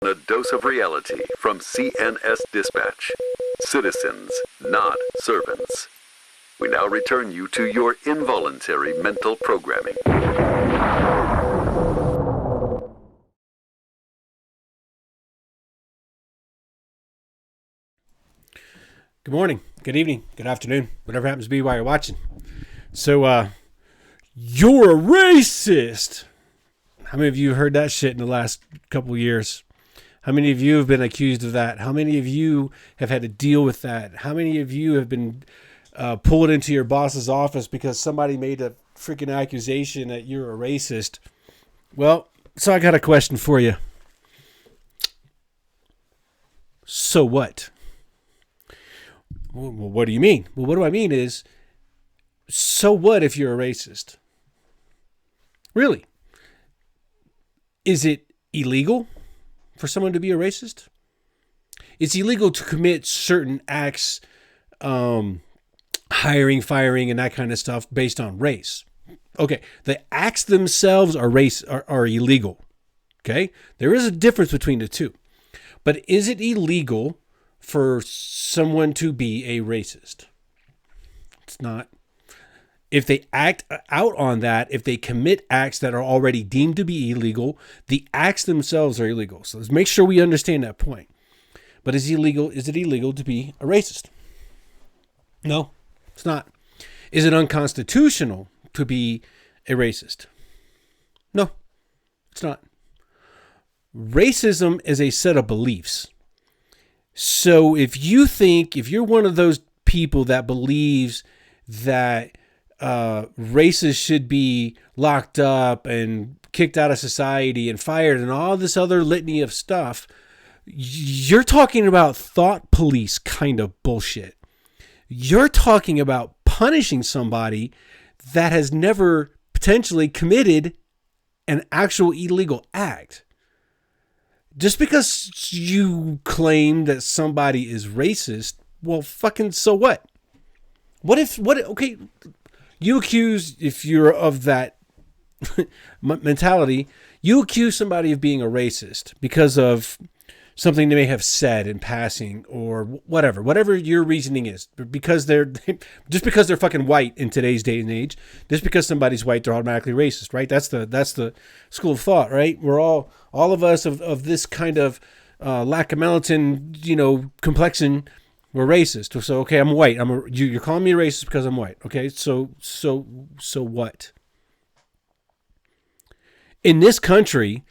A dose of reality from CNS Dispatch. Citizens, not servants. We now return you to your involuntary mental programming. Good morning, good evening, good afternoon, whatever happens to be while you're watching. So, you're a racist. How many of you heard that shit in the last couple of years? How many of you have been accused of that? How many of you have had to deal with that? How many of you have been pulled into your boss's office because somebody made a freaking accusation that you're a racist? Well, so I got a question for you. So what? Well, what do you mean? Well, what do I mean is, so what if you're a racist? Really? Is it illegal for someone to be a racist? It's illegal to commit certain acts, hiring, firing, and that kind of stuff based on race. Okay, the acts themselves are illegal. Okay, there is a difference between the two. But is it illegal for someone to be a racist? It's not. If they act out on that, if they commit acts that are already deemed to be illegal, the acts themselves are illegal. So let's make sure we understand that point. But is it illegal to be a racist? No, it's not. Is it unconstitutional to be a racist? No, it's not. Racism is a set of beliefs. So if you're one of those people that believes that racists should be locked up and kicked out of society and fired and all this other litany of stuff, you're talking about thought police kind of bullshit. You're talking about punishing somebody that has never potentially committed an actual illegal act. Just because you claim that somebody is racist, well, fucking so what? Okay, you accuse, if you're of that mentality, you accuse somebody of being a racist because of something they may have said in passing or whatever your reasoning is. Because just because they're fucking white in today's day and age, just because somebody's white, they're automatically racist, right? That's the school of thought, right? We're all of us of this kind of lack of melanin, complexion. We're racist. So okay, I'm white. You're calling me a racist because I'm white. Okay, so what? In this country,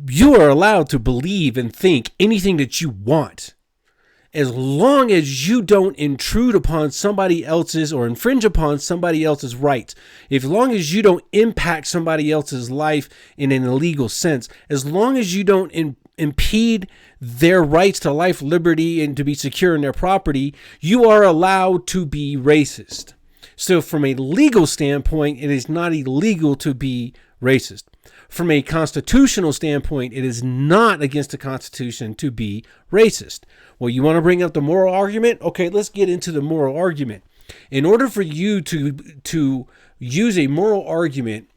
you are allowed to believe and think anything that you want, as long as you don't intrude upon somebody else's or infringe upon somebody else's rights. As long as you don't impact somebody else's life in an illegal sense, as long as you don't impede their rights to life, liberty, and to be secure in their property, you are allowed to be racist. So from a legal standpoint, it is not illegal to be racist. From a constitutional standpoint, it is not against the Constitution to be racist. Well, you want to bring up the moral argument? Okay, let's get into the moral argument. In order for you to use a moral argument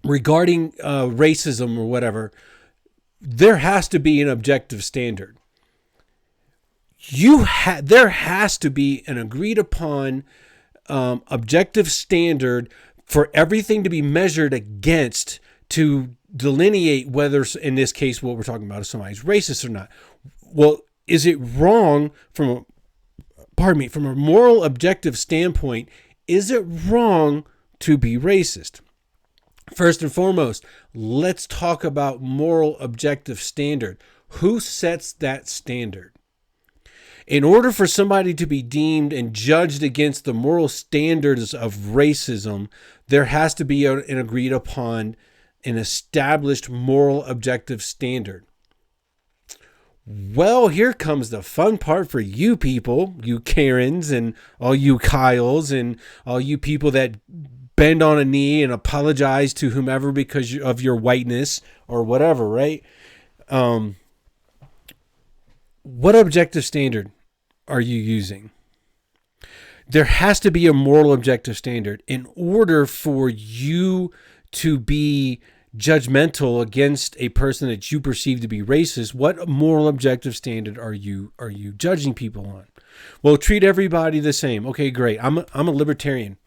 regarding racism or whatever, there has to be an objective standard. There has to be an agreed upon objective standard for everything to be measured against to delineate whether, in this case, what we're talking about is somebody's racist or not. Well, is it wrong from a moral objective standpoint, is it wrong to be racist? First and foremost, let's talk about moral objective standard. Who sets that standard? In order for somebody to be deemed and judged against the moral standards of racism, there has to be an agreed upon, an established moral objective standard. Well, here comes the fun part for you people, you Karens and all you Kyles and all you people that bend on a knee and apologize to whomever because of your whiteness or whatever, right? What objective standard are you using? There has to be a moral objective standard in order for you to be judgmental against a person that you perceive to be racist, what moral objective standard are you judging people on? Well, treat everybody the same. Okay, great. I'm a libertarian.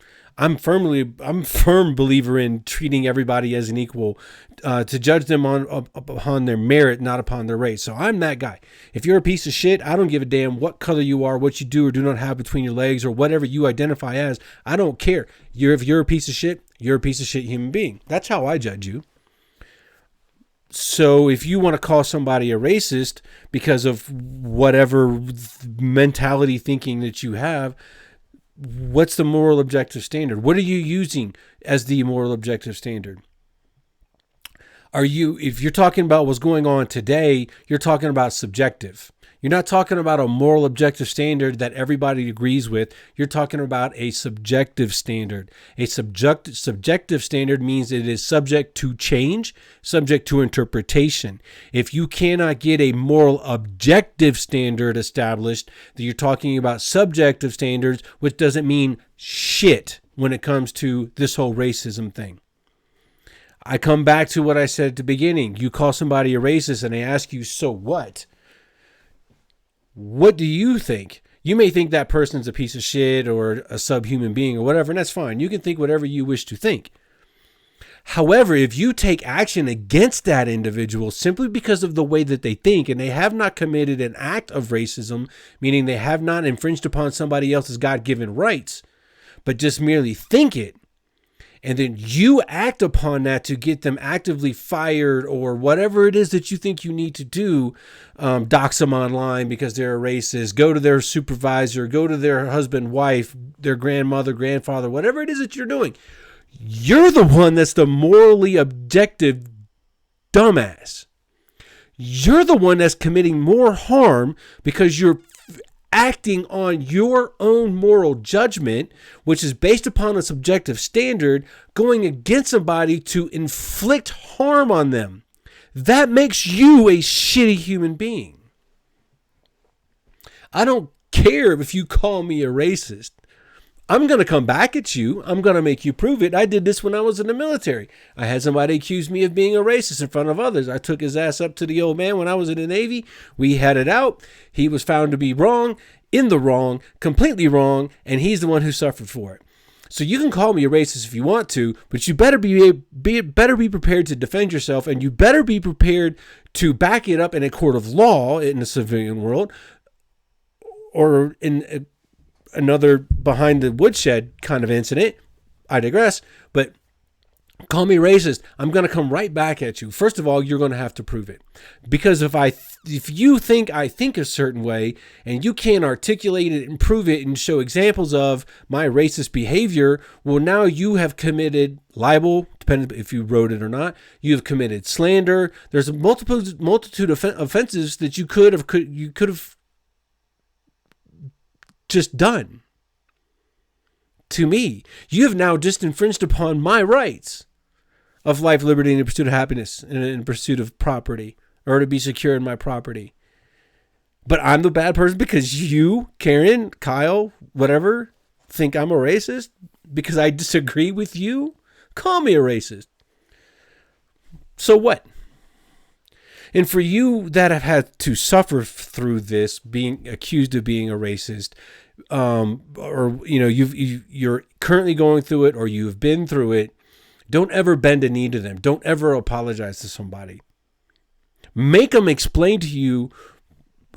I'm a firm believer in treating everybody as an equal, to judge them upon their merit, not upon their race. So I'm that guy. If you're a piece of shit, I don't give a damn what color you are, what you do or do not have between your legs, or whatever you identify as. I don't care. If you're a piece of shit, you're a piece of shit human being. That's how I judge you. So if you want to call somebody a racist because of whatever mentality thinking that you have, what's the moral objective standard? What are you using as the moral objective standard? If you're talking about what's going on today, you're talking about subjective. You're not talking about a moral objective standard that everybody agrees with. You're talking about a subjective standard. A subjective standard means it is subject to change, subject to interpretation. If you cannot get a moral objective standard established, then you're talking about subjective standards, which doesn't mean shit when it comes to this whole racism thing. I come back to what I said at the beginning. You call somebody a racist and they ask you, so what? What do you think? You may think that person's a piece of shit or a subhuman being or whatever, and that's fine. You can think whatever you wish to think. However, if you take action against that individual simply because of the way that they think, and they have not committed an act of racism, meaning they have not infringed upon somebody else's God-given rights, but just merely think it, and then you act upon that to get them actively fired or whatever it is that you think you need to do, dox them online because they're a racist, go to their supervisor, go to their husband, wife, their grandmother, grandfather, whatever it is that you're doing. You're the one that's the morally objective dumbass. You're the one that's committing more harm because you're acting on your own moral judgment, which is based upon a subjective standard, going against somebody to inflict harm on them. That makes you a shitty human being. I don't care if you call me a racist. I'm going to come back at you. I'm going to make you prove it. I did this when I was in the military. I had somebody accuse me of being a racist in front of others. I took his ass up to the old man when I was in the Navy. We had it out. He was found to be wrong, in the wrong, completely wrong, and he's the one who suffered for it. So you can call me a racist if you want to, but you better be prepared to defend yourself, and you better be prepared to back it up in a court of law in the civilian world, or in another behind the woodshed kind of incident. I digress, but call me racist. I'm going to come right back at you. First of all, you're going to have to prove it, because if you think I think a certain way and you can't articulate it and prove it and show examples of my racist behavior, well, now you have committed libel, depending if you wrote it or not. You have committed slander. There's a multitude of offenses that you could have just done to me. You have now just infringed upon my rights of life, liberty, and the pursuit of happiness, and in pursuit of property, or to be secure in my property. But I'm the bad person because you, Karen, Kyle, whatever, think I'm a racist because I disagree with you? Call me a racist. So what? And for you that have had to suffer through this, being accused of being a racist, or you're currently going through it, or you've been through it, don't ever bend a knee to them. Don't ever apologize to somebody. Make them explain to you.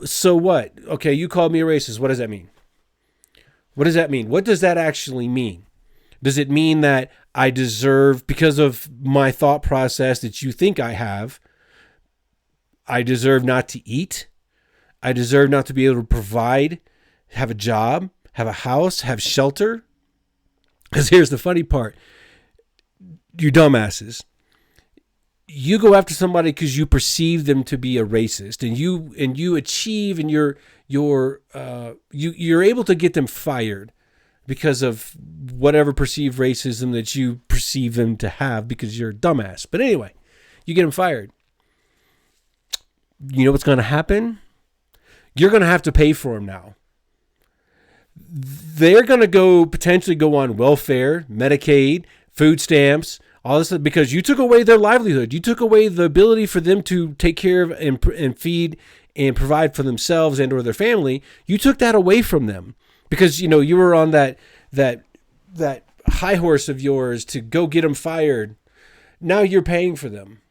So what? Okay, you called me a racist. What does that mean? What does that mean? What does that actually mean? Does it mean that I deserve, because of my thought process that you think I have, I deserve not to eat? I deserve not to be able to provide, have a job, have a house, have shelter? Because here's the funny part. You dumbasses. You go after somebody because you perceive them to be a racist, and you achieve, and you're able to get them fired because of whatever perceived racism that you perceive them to have because you're a dumbass. But anyway, you get them fired. You know what's going to happen? You're going to have to pay for them now. They're going to potentially go on welfare, Medicaid, food stamps, All this because you took away their livelihood. You took away the ability for them to take care of and feed and provide for themselves and or their family. You took that away from them because, you were on that high horse of yours to go get them fired. Now you're paying for them.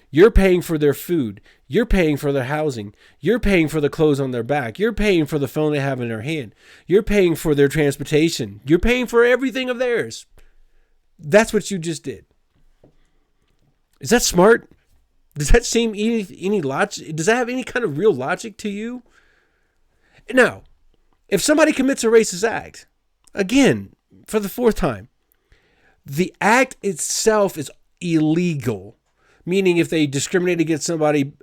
You're paying for their food. You're paying for their housing. You're paying for the clothes on their back. You're paying for the phone they have in their hand. You're paying for their transportation. You're paying for everything of theirs. That's what you just did. Is that smart? Does that seem any logic? Does that have any kind of real logic to you? Now, if somebody commits a racist act, again, for the fourth time, the act itself is illegal. Meaning if they discriminate against somebody,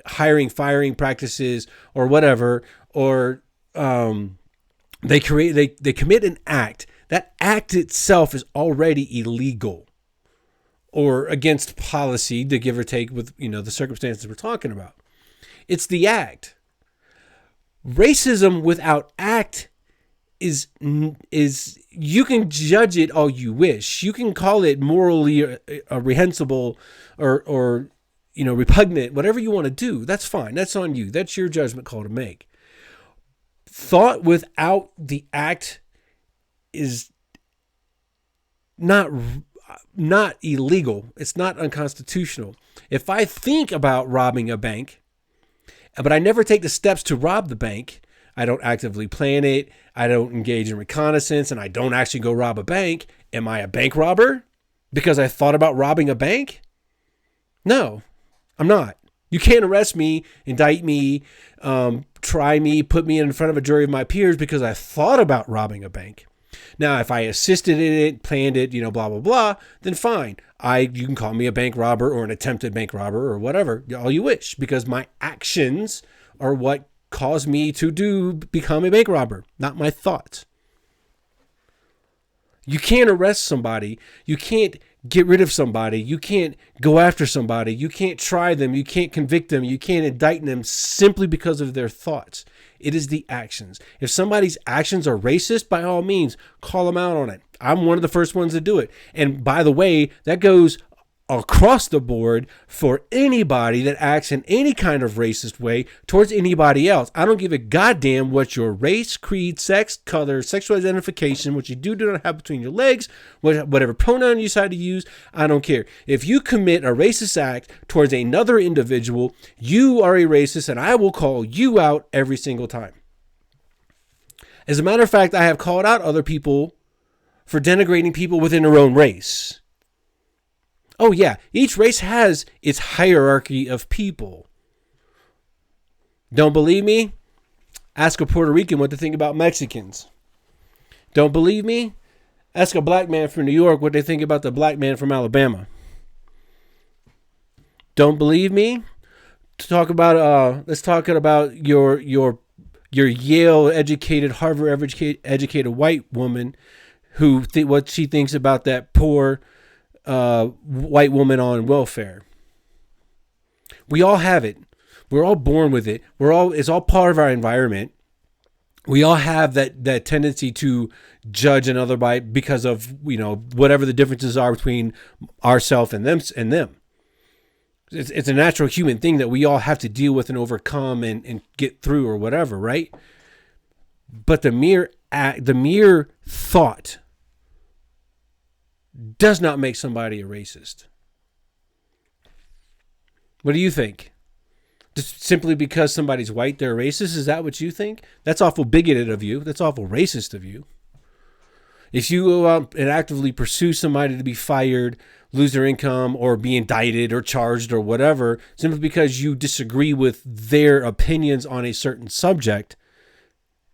hiring, firing practices or whatever, or they commit an act, that act itself is already illegal or against policy, to give or take with, the circumstances we're talking about. It's the act. Racism without act is you can judge it all you wish. You can call it morally reprehensible or repugnant, whatever you want to do. That's fine. That's on you. That's your judgment call to make. Thought without the act is not illegal. It's not unconstitutional. If I think about robbing a bank, but I never take the steps to rob the bank, I don't actively plan it, I don't engage in reconnaissance, and I don't actually go rob a bank, am I a bank robber because I thought about robbing a bank? No, I'm not. You can't arrest me, indict me, try me, put me in front of a jury of my peers because I thought about robbing a bank. Now, if I assisted in it, planned it, blah, blah, blah, then fine. You can call me a bank robber or an attempted bank robber or whatever, all you wish, because my actions are what caused me to become a bank robber, not my thoughts. You can't arrest somebody. You can't get rid of somebody. You can't go after somebody. You can't try them. You can't convict them. You can't indict them simply because of their thoughts. It is the actions. If somebody's actions are racist, by all means, call them out on it. I'm one of the first ones to do it. And by the way, that goes across the board for anybody that acts in any kind of racist way towards anybody else. I don't give a goddamn what your race, creed, sex, color, sexual identification, what you do not have between your legs, whatever pronoun you decide to use. I don't care. If you commit a racist act towards another individual, you are a racist, and I will call you out every single time. As a matter of fact, I have called out other people for denigrating people within their own race. Oh yeah, each race has its hierarchy of people. Don't believe me? Ask a Puerto Rican what they think about Mexicans. Don't believe me? Ask a black man from New York what they think about the black man from Alabama. Don't believe me? Let's talk about your Yale educated, Harvard educated white woman who what she thinks about that poor white woman on welfare. We all have it. We're all born with it. It's all part of our environment. We all have that tendency to judge another because of, whatever the differences are between ourselves and them. It's a natural human thing that we all have to deal with and overcome and get through or whatever, right? But the mere thought does not make somebody a racist. What do you think? Just simply because somebody's white, they're racist? Is that what you think? That's awful bigoted of you. That's awful racist of you. If you go out and actively pursue somebody to be fired, lose their income, or be indicted or charged or whatever, simply because you disagree with their opinions on a certain subject,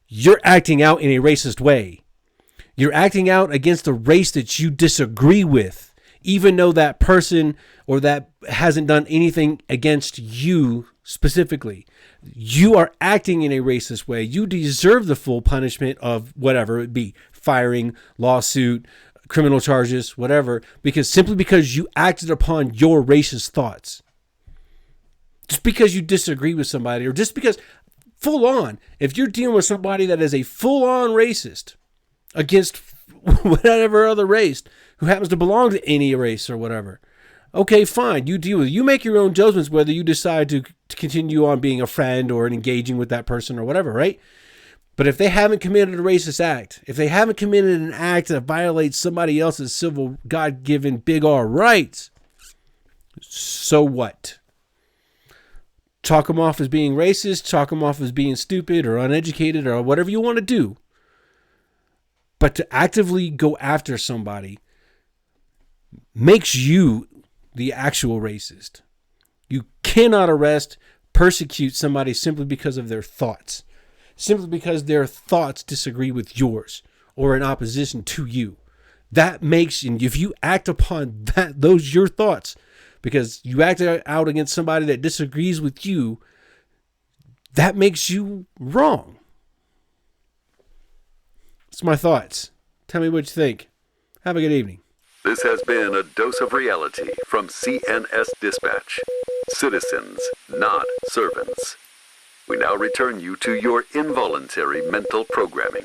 you're acting out in a racist way. You're acting out against the race that you disagree with, even though that person or that hasn't done anything against you specifically. You are acting in a racist way. You deserve the full punishment of whatever it be, firing, lawsuit, criminal charges, whatever, simply because you acted upon your racist thoughts. Just because you disagree with somebody, or just because full on, if you're dealing with somebody that is a full on racist, against whatever other race who happens to belong to any race or whatever. Okay, fine. You deal with it. You make your own judgments whether you decide to continue on being a friend or engaging with that person or whatever, right? But if they haven't committed a racist act, if they haven't committed an act that violates somebody else's civil, God-given big R rights, so what? Chalk them off as being racist, chalk them off as being stupid or uneducated or whatever you want to do. But to actively go after somebody makes you the actual racist. You cannot arrest, persecute somebody simply because of their thoughts. Simply because their thoughts disagree with yours or in opposition to you. That makes, and if you act upon your thoughts, because you act out against somebody that disagrees with you, that makes you wrong. That's my thoughts. Tell me what you think. Have a good evening. This has been a dose of reality from CNS Dispatch. Citizens, not servants. We now return you to your involuntary mental programming.